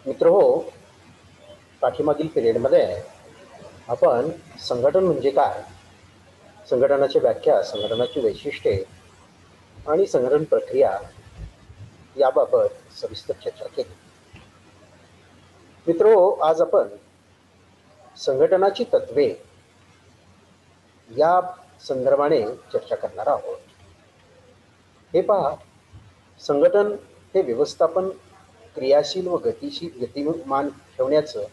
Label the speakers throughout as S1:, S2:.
S1: मित्र हो, पाठीमागील पिरियडमध्ये आपण संघटन म्हणजे काय, संघटनाची व्याख्या, संघटनाची वैशिष्ट्ये आणि संघटन प्रक्रिया याबाबत सविस्तर चर्चा केली. मित्र हो, आज आपण संघटनाची तत्वे या संदर्भाने चर्चा करणार आहोत. हे पहा, संघटन हे व्यवस्थापन, क्रियाशील व गतिमान ठेवण्याचं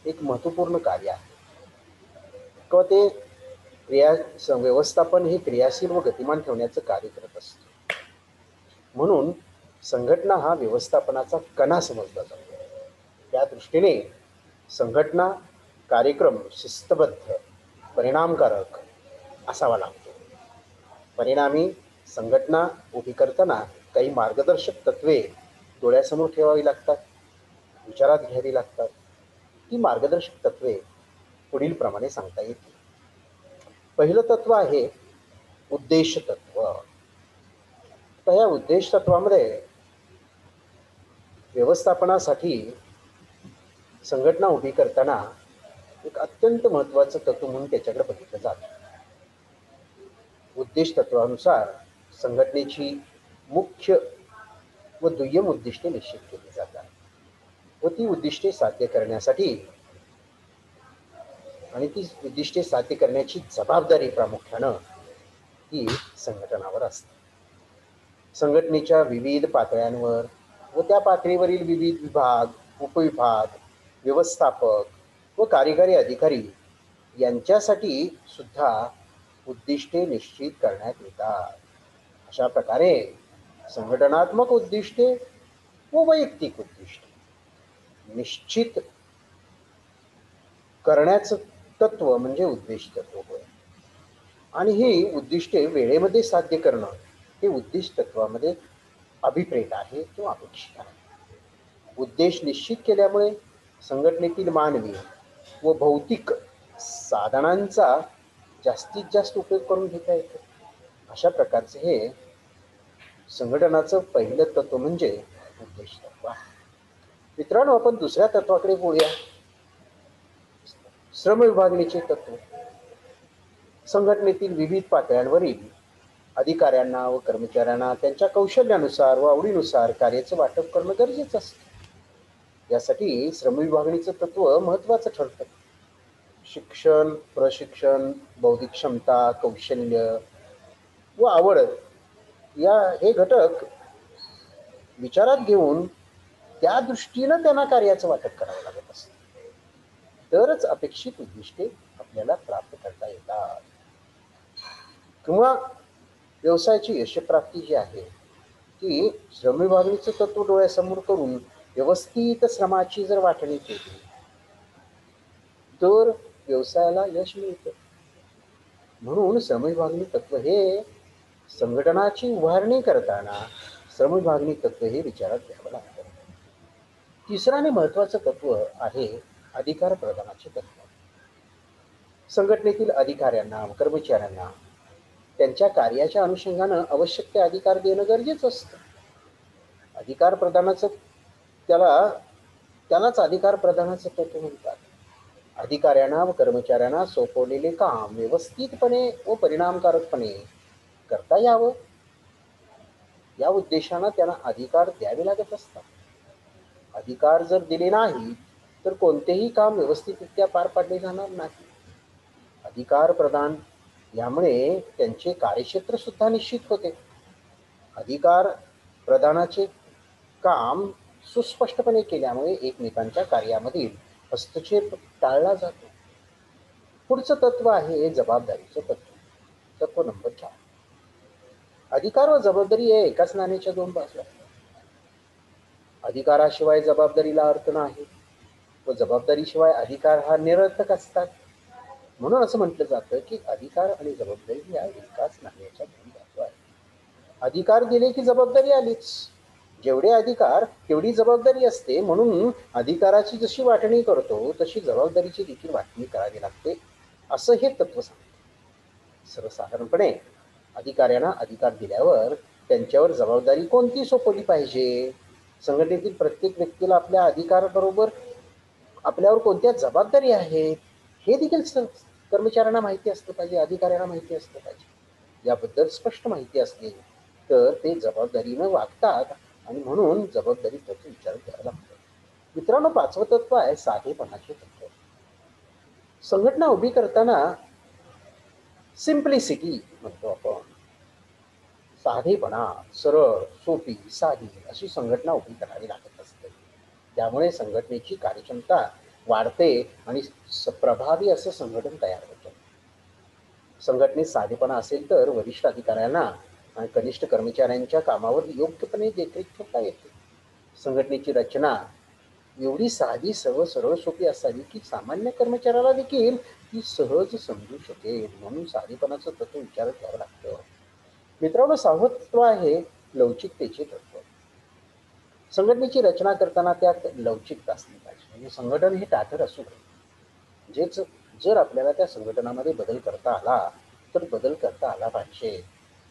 S1: एक महत्त्वपूर्ण कार्य आहे. किंवा ते व्यवस्थापन हे क्रियाशील व गतिमान ठेवण्याचं कार्य करत असतं. म्हणून संघटना हा व्यवस्थापनाचा कणा समजला जातो. त्या दृष्टीने संघटना कार्यक्रम शिस्तबद्ध, परिणामकारक असावा लागतो. परिणामी संघटना उभी करताना काही मार्गदर्शक तत्वे डोळ्यासमोर ठेवावी लागतात, विचारात घ्यावी लागतात. ती मार्गदर्शक तत्वे पुढील प्रमाणे सांगता येतील. पहिलं तत्व आहे उद्देश तत्व. तर या उद्देश तत्वामध्ये व्यवस्थापनासाठी संघटना उभी करताना एक अत्यंत महत्त्वाचं तत्व म्हणून त्याच्याकडे बघितलं जातं. उद्देश तत्वानुसार संघटनेची मुख्य व दुय्यम उद्दिष्टे निश्चित केली जातात व ती उद्दिष्टे साध्य करण्यासाठी आणि ती उद्दिष्टे साध्य करण्याची जबाबदारी प्रामुख्यानं ही संघटनावर असते. संघटनेच्या विविध पातळ्यांवर व त्या पातळीवरील विविध विभाग, उपविभाग, व्यवस्थापक व कार्यकारी अधिकारी यांच्यासाठी सुद्धा उद्दिष्टे निश्चित करण्यात येतात. अशा प्रकारे संघटनात्मक उद्दिष्टे व वैयक्तिक उद्दिष्टे निश्चित करण्याचं तत्व म्हणजे उद्देश तत्व होय. आणि ही उद्दिष्टे वेळेमध्ये साध्य करणं हे उद्दिष्ट तत्वामध्ये अभिप्रेत आहे किंवा अपेक्षित आहे. उद्देश निश्चित केल्यामुळे संघटनेतील मानवी व भौतिक साधनांचा जास्तीत जास्त उपयोग करून घेता येतो. अशा प्रकारचे हे संघटनाचं पहिलं तत्व म्हणजे उद्देश तत्व आहे. मित्रांनो, आपण दुसऱ्या तत्वाकडे बोलूया, श्रम विभागणीचे तत्व. संघटनेतील विविध पातळ्यांवरील अधिकाऱ्यांना व कर्मचाऱ्यांना त्यांच्या कौशल्यानुसार व आवडीनुसार कार्याचं वाटप करणं गरजेचं असतं. यासाठी श्रम विभागणीचं तत्व महत्त्वाचं ठरतं. शिक्षण, प्रशिक्षण, बौद्धिक क्षमता, कौशल्य व आवड हे घटक विचारात घेऊन त्या दृष्टीनं त्यांना कार्याचं वाटप करावं लागत असतं. तरच अपेक्षित उद्दिष्टे आपल्याला प्राप्त करता येतात. किंवा व्यवसायाची यशप्राप्ती जी आहे ती श्रम विभागणीचं तत्व डोळ्यासमोर करून व्यवस्थित श्रमाची जर वाटणी केली तर व्यवसायाला यश मिळतं. म्हणून श्रम विभागणी तत्व हे संघटनाची उभारणी करताना श्रम विभागणी तत्व हे विचारात घ्यावं लागतं. तिसरं आणि महत्त्वाचं तत्व आहे अधिकार प्रदानाचे तत्व. संघटनेतील अधिकाऱ्यांना व कर्मचाऱ्यांना त्यांच्या कार्याच्या अनुषंगानं आवश्यक ते अधिकार देणं गरजेचं असतं. अधिकार प्रदानाचं त्यालाच अधिकार प्रदानाचं तत्व म्हणतात. अधिकाऱ्यांना व कर्मचाऱ्यांना सोपवलेले काम व्यवस्थितपणे व परिणामकारकपणे करता यावं या उद्देशानं त्यांना अधिकार द्यावे लागत असतात. अधिकार जर दिले नाही तर कोणतेही काम व्यवस्थितरित्या पार पाडले जाणार नाही. अधिकार प्रदान यामुळे त्यांचे कार्यक्षेत्र सुद्धा निश्चित होते. अधिकार प्रदानाचे काम सुस्पष्टपणे केल्यामुळे एकमेकांच्या कार्यामधील हस्तक्षेप टाळला जातो. पुढचं तत्व आहे जबाबदारीचं तत्व. तत्व नंबर 4. अधिकार व जबाबदारी हे एकाच नाण्याच्या दोन बाजू आहेत. अधिकाराशिवाय जबाबदारीला अर्थ नाही व जबाबदारीशिवाय अधिकार हा निरर्थक असतात. म्हणून असं म्हटलं जातं की अधिकार आणि जबाबदारी या एकाच नाण्याच्या दोन बाजू आहेत. अधिकार दिले की जबाबदारी आलीच. जेवढे अधिकार तेवढी जबाबदारी असते. म्हणून अधिकाराची जशी वाटणी करतो तशी जबाबदारीची देखील वाटणी करावी लागते असं हे तत्व सांगते. सर्वसाधारणपणे अधिकाऱ्यांना अधिकार दिल्यावर त्यांच्यावर जबाबदारी कोणती सोपवली पाहिजे संघटनेतील प्रत्येक व्यक्तीला आपल्या अधिकाराबरोबर आपल्यावर कोणत्या जबाबदारी आहेत हे देखील कर्मचाऱ्यांना माहिती असलं पाहिजे, अधिकाऱ्यांना माहिती असलं पाहिजे. याबद्दल स्पष्ट माहिती असली तर ते जबाबदारीनं वागतात आणि म्हणून जबाबदारी त्याचं विचार करायला लागतं. मित्रांनो, 5वं तत्व आहे साधेपणाचे तत्व. संघटना उभी करताना सिम्प्लिसिटी म्हणतो आपण. साधेपणा, सरळ, सोपी, साधी अशी संघटना उभी करावी लागत असते. त्यामुळे संघटनेची कार्यक्षमता वाढते आणि प्रभावी असं संघटन तयार होतं. संघटनेत साधेपणा असेल तर वरिष्ठ अधिकाऱ्यांना आणि कनिष्ठ कर्मचाऱ्यांच्या कामावर योग्यपणे देखरेख ठेवता येते. संघटनेची रचना एवढी साधी, सरळ सोपी असावी की सामान्य कर्मचाऱ्याला देखील ती सहज समजू शकेल. म्हणून साधेपणाचं तत्व विचारात घ्यावं लागतं. मित्रांनो, 6वं तत्व आहे लवचिकतेचे तत्व. संघटनेची रचना करताना त्यात लवचिकता असली पाहिजे. म्हणजे संघटन हे ताठर असू नये. म्हणजेच जर आपल्याला त्या संघटनामध्ये बदल करता आला तर बदल करता आला पाहिजे.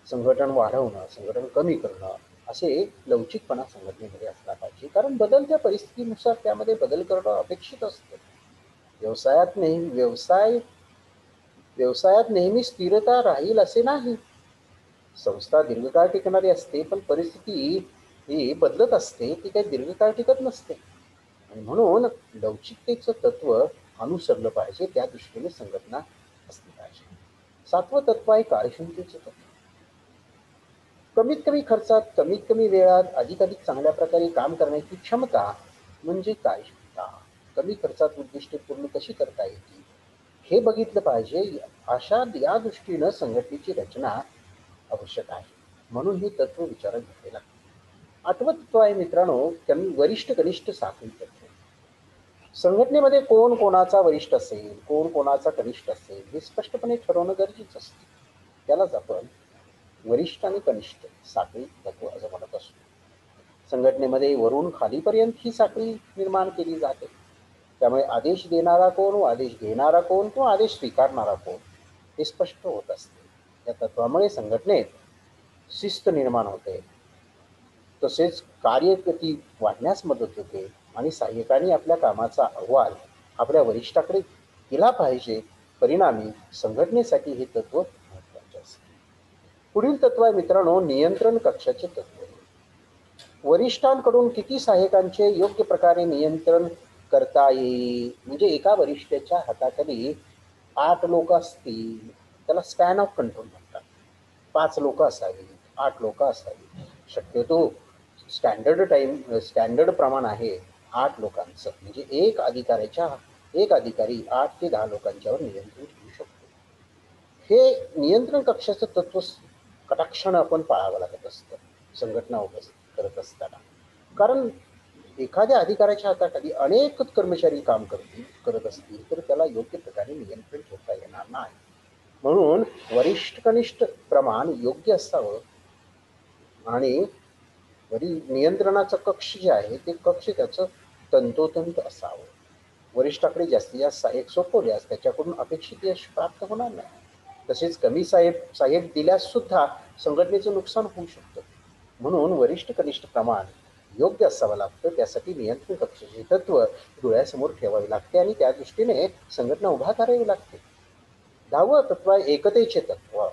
S1: संघटन वाढवणं, संघटन कमी करणं असे लवचिकपणा संघटनेमध्ये असला पाहिजे. कारण बदलत्या परिस्थितीनुसार त्यामध्ये बदल करणं अपेक्षित असतं. व्यवसायात नेहमी स्थिरता राहील असे नाही. संस्था दीर्घकाळ टिकणारी असते, पण परिस्थिती ही बदलत असते, ती काही दीर्घकाळ टिकत नसते. आणि म्हणून लवचिकतेचं तत्व अनुसरलं पाहिजे. त्या दृष्टीने संघटना असली पाहिजे. 7वं तत्व आहे कार्यक्षमतेचं तत्व. कमीत कमी खर्चात, कमीत कमी वेळात अधिकाधिक चांगल्या प्रकारे काम करण्याची क्षमता म्हणजे कार्यक्षमता. कमी खर्चात उद्दिष्टे पूर्ण कशी करता येतील हे बघितलं पाहिजे. या दृष्टीनं संघटनेची रचना आवश्यक आहे. म्हणून हे तत्व विचारात घ्यावे लागते. 8वं तत्व आहे मित्रांनो, वरिष्ठ कनिष्ठ साखळी तत्व. संघटनेमध्ये कोण कोणाचा वरिष्ठ असेल, कोण कोणाचा कनिष्ठ असेल हे स्पष्टपणे ठरवणं गरजेचं असतं. त्यालाच आपण वरिष्ठ आणि कनिष्ठ साखळी तत्व असं म्हणत असतो. संघटनेमध्ये वरून खालीपर्यंत ही साखळी निर्माण केली जाते. त्यामुळे आदेश देणारा कोण व आदेश घेणारा कोण किंवा आदेश स्वीकारणारा कोण हे स्पष्ट होत असते. या तत्वामुळे संघटनेत शिस्त निर्माण होते, तसेच कार्यगती वाढण्यास मदत होते आणि सहाय्यकांनी आपल्या कामाचा अहवाल आपल्या वरिष्ठाकडे दिला पाहिजे. परिणामी संघटनेसाठी हे तत्व महत्वाचे असते. पुढील तत्व आहे मित्रांनो, नियंत्रण कक्षाचे तत्व. वरिष्ठांकडून किती सहाय्यकांचे योग्य प्रकारे नियंत्रण करता येईल. म्हणजे एका वरिष्ठाच्या हाताखाली 8 लोक असतील, त्याला स्पॅन ऑफ कंट्रोल म्हणतात. 5 लोक असावी, 8 लोक असावी. शक्यतो स्टँडर्ड प्रमाण आहे 8 लोकांचं. म्हणजे एक अधिकारी 8 ते 10 लोकांच्यावर नियंत्रण ठेवू शकतो. हे नियंत्रण कक्षाचं तत्व कटाक्षानं आपण पाळावं लागत असतं संघटना उभी करत असताना. कारण एखाद्या अधिकाऱ्याच्या हाताखाली अनेक कर्मचारी काम करत असतील तर त्याला योग्य प्रकारे नियंत्रण ठेवता येणार नाही. म्हणून वरिष्ठ कनिष्ठ प्रमाण योग्य असावं आणि नियंत्रणाचं कक्ष जे आहे ते कक्ष त्याचं तंतोतंत असावं. वरिष्ठाकडे जास्तीत जास्त सहाय्यक सोपवल्यास त्याच्याकडून अपेक्षित यश प्राप्त होणार नाही. तसेच कमी सहाय्यक दिल्यास सुद्धा संघटनेचं नुकसान होऊ शकतं. म्हणून वरिष्ठ कनिष्ठ प्रमाण योग्य असावं लागतं. त्यासाठी नियंत्रण कक्षाचे तत्व डोळ्यासमोर ठेवावे लागते आणि त्या दृष्टीने संघटना उभा करावी लागते. 10वं तत्व आहे एकतेचे तत्व.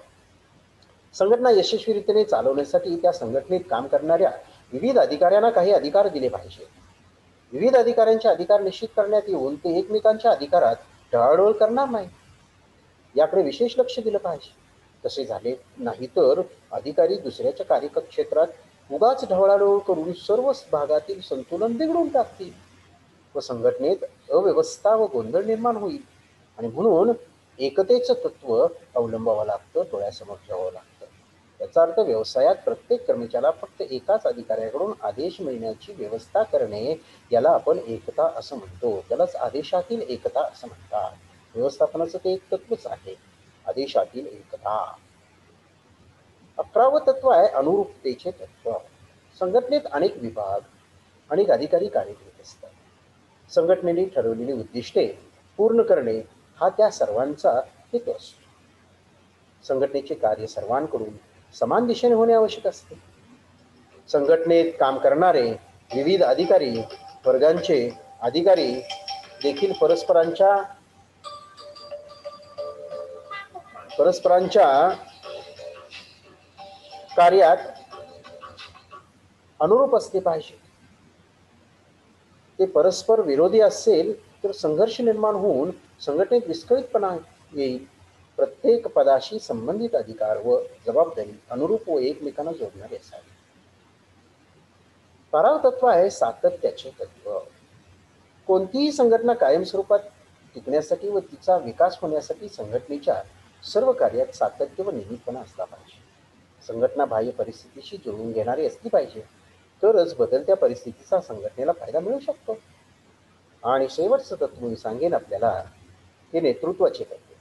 S1: संघटना यशस्वीरित्याने चालवण्यासाठी त्या संघटनेत काम करणाऱ्या विविध अधिकाऱ्यांना काही अधिकार दिले पाहिजे. विविध अधिकाऱ्यांचे अधिकार निश्चित करण्यात येऊन ते एकमेकांच्या अधिकारात ढवळाढवळ करणार नाही, याकडे विशेष लक्ष दिलं पाहिजे. तसे झाले नाही तर अधिकारी दुसऱ्याच्या कार्यक्षेत्रात उगाच ढवळाढवळ करून सर्व भागातील संतुलन बिघडून टाकतील व संघटनेत अव्यवस्था व गोंधळ निर्माण होईल. आणि म्हणून एकतेचं तत्व अवलंबावं लागतं, डोळ्यासमोर ठेवावं लागतं. याचा अर्थ व्यवसायात प्रत्येक कर्मचाऱ्याला फक्त एकाच अधिकाऱ्याकडून आदेश मिळण्याची व्यवस्था करणे याला आपण एकता असं म्हणतो. त्यालाच आदेशातील एकता असं म्हणतात. व्यवस्थापनाचं ते एक तत्वच आहे, आदेशातील एकता. 11वं तत्व आहे अनुरूपतेचे तत्व. संघटनेत अनेक विभाग, अनेक अधिकारी कार्य करत असतात. संघटनेने ठरवलेली उद्दिष्टे पूर्ण करणे हा त्या सर्वांचा हेतू असतो. संघटनेचे कार्य सर्वांकडून समान दिशेने होणे आवश्यक असते. संघटनेत काम करणारे विविध अधिकारी वर्गांचे अधिकारी देखील परस्परांच्या कार्यात अनुरूप असले पाहिजे. ते परस्पर विरोधी असेल तर संघर्ष निर्माण होऊन संघटनेत विस्कळीतपणा येईल. प्रत्येक पदाशी संबंधित अधिकार व जबाबदारी अनुरूप व एकमेकांना जोडणारी असावी. 12वे तत्व आहे सातत्याचे तत्व. कोणतीही संघटना कायमस्वरूपात टिकण्यासाठी व तिचा विकास होण्यासाठी संघटनेच्या सर्व कार्यात सातत्य व नियमितपणा असला पाहिजे. संघटना बाह्य परिस्थितीशी जुळवून घेणारी असली पाहिजे, तरच बदलत्या परिस्थितीचा संघटनेला फायदा मिळू शकतो. आणि शेवटचं तत्व मी सांगेन आपल्याला, हे नेतृत्वाचे तत्व.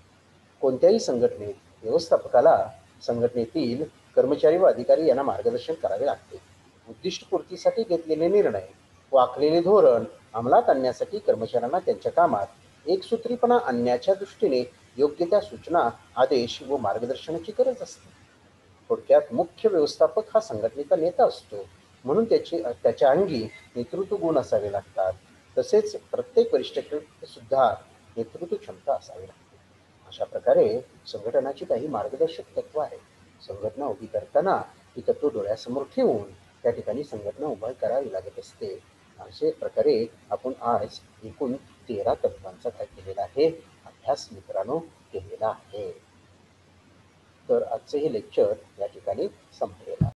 S1: कोणत्याही संघटनेत व्यवस्थापकाला संघटनेतील कर्मचारी व अधिकारी यांना मार्गदर्शन करावे लागते. उद्दिष्टपूर्तीसाठी घेतलेले निर्णय व आखलेले धोरण अंमलात आणण्यासाठी कर्मचाऱ्यांना त्यांच्या कामात एकसूत्रीपणा आणण्याच्या दृष्टीने योग्य त्या सूचना, आदेश व मार्गदर्शनाची गरज असते. थोडक्यात मुख्य व्यवस्थापक हा संघटनेचा नेता असतो, म्हणून त्याच्या अंगी नेतृत्व गुण असावे लागतात. तसेच प्रत्येक वरिष्ठाकडे सुद्धा नेतृत्व क्षमता असावी लागते. अशा प्रकारे संघटनाची काही मार्गदर्शक तत्व आहेत. संघटना उभी करताना ही तत्व डोळ्यासमोर ठेवून त्या ठिकाणी संघटना उभी करावी लागत असते. अशा प्रकारे आपण आज एकूण 13 तत्वांचा काय केलेला आहे, अभ्यास मित्रांनो केलेला आहे. तर आजचे हे लेक्चर या ठिकाणी संपलेलं आहे.